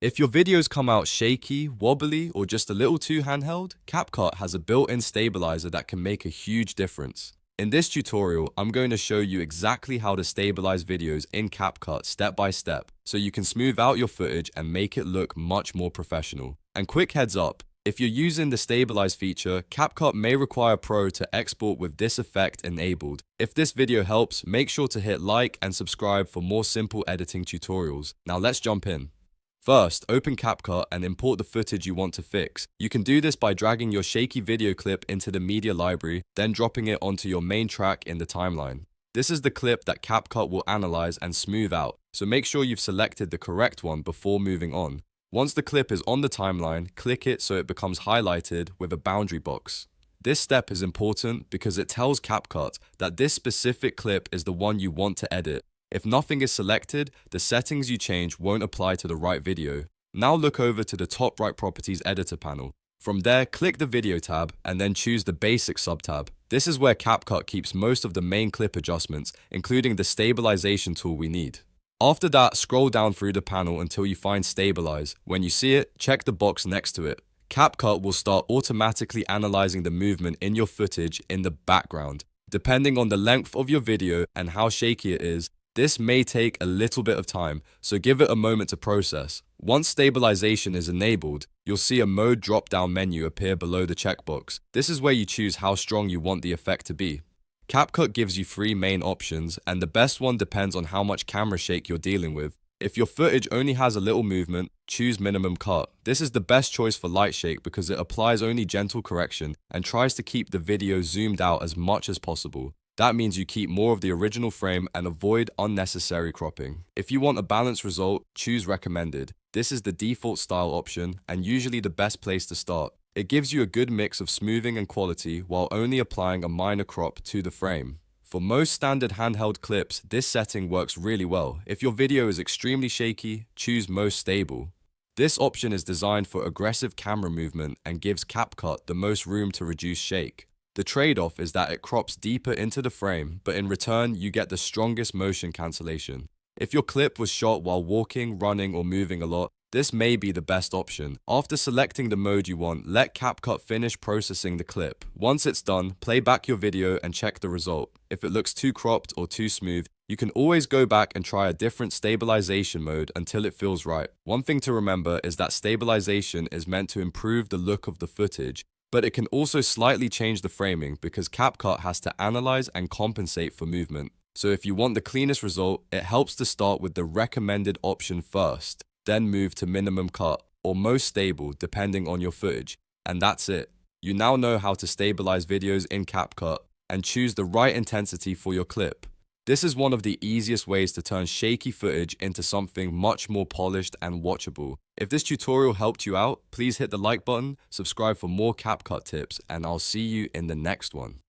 If your videos come out shaky, wobbly, or just a little too handheld, CapCut has a built-in stabilizer that can make a huge difference. In this tutorial, I'm going to show you exactly how to stabilize videos in CapCut step by step, so you can smooth out your footage and make it look much more professional. And quick heads up, if you're using the stabilize feature, CapCut may require Pro to export with this effect enabled. If this video helps, make sure to hit like and subscribe for more simple editing tutorials. Now let's jump in. First, open CapCut and import the footage you want to fix. You can do this by dragging your shaky video clip into the media library, then dropping it onto your main track in the timeline. This is the clip that CapCut will analyze and smooth out, so make sure you've selected the correct one before moving on. Once the clip is on the timeline, click it so it becomes highlighted with a boundary box. This step is important because it tells CapCut that this specific clip is the one you want to edit. If nothing is selected, the settings you change won't apply to the right video. Now look over to the top right properties editor panel. From there, click the video tab and then choose the basic subtab. This is where CapCut keeps most of the main clip adjustments, including the stabilization tool we need. After that, scroll down through the panel until you find stabilize. When you see it, check the box next to it. CapCut will start automatically analyzing the movement in your footage in the background. Depending on the length of your video and how shaky it is, this may take a little bit of time, so give it a moment to process. Once stabilization is enabled, you'll see a mode drop-down menu appear below the checkbox. This is where you choose how strong you want the effect to be. CapCut gives you three main options, and the best one depends on how much camera shake you're dealing with. If your footage only has a little movement, choose minimum cut. This is the best choice for light shake because it applies only gentle correction and tries to keep the video zoomed out as much as possible. That means you keep more of the original frame and avoid unnecessary cropping. If you want a balanced result, choose recommended. This is the default style option and usually the best place to start. It gives you a good mix of smoothing and quality while only applying a minor crop to the frame. For most standard handheld clips, this setting works really well. If your video is extremely shaky, choose most stable. This option is designed for aggressive camera movement and gives CapCut the most room to reduce shake. The trade-off is that it crops deeper into the frame, but in return, you get the strongest motion cancellation. If your clip was shot while walking, running, or moving a lot, this may be the best option. After selecting the mode you want, let CapCut finish processing the clip. Once it's done, play back your video and check the result. If it looks too cropped or too smooth, you can always go back and try a different stabilization mode until it feels right. One thing to remember is that stabilization is meant to improve the look of the footage, but it can also slightly change the framing because CapCut has to analyze and compensate for movement. So if you want the cleanest result, it helps to start with the recommended option first, then move to minimum cut or most stable depending on your footage. And that's it. You now know how to stabilize videos in CapCut and choose the right intensity for your clip. This is one of the easiest ways to turn shaky footage into something much more polished and watchable. If this tutorial helped you out, please hit the like button, subscribe for more CapCut tips, and I'll see you in the next one.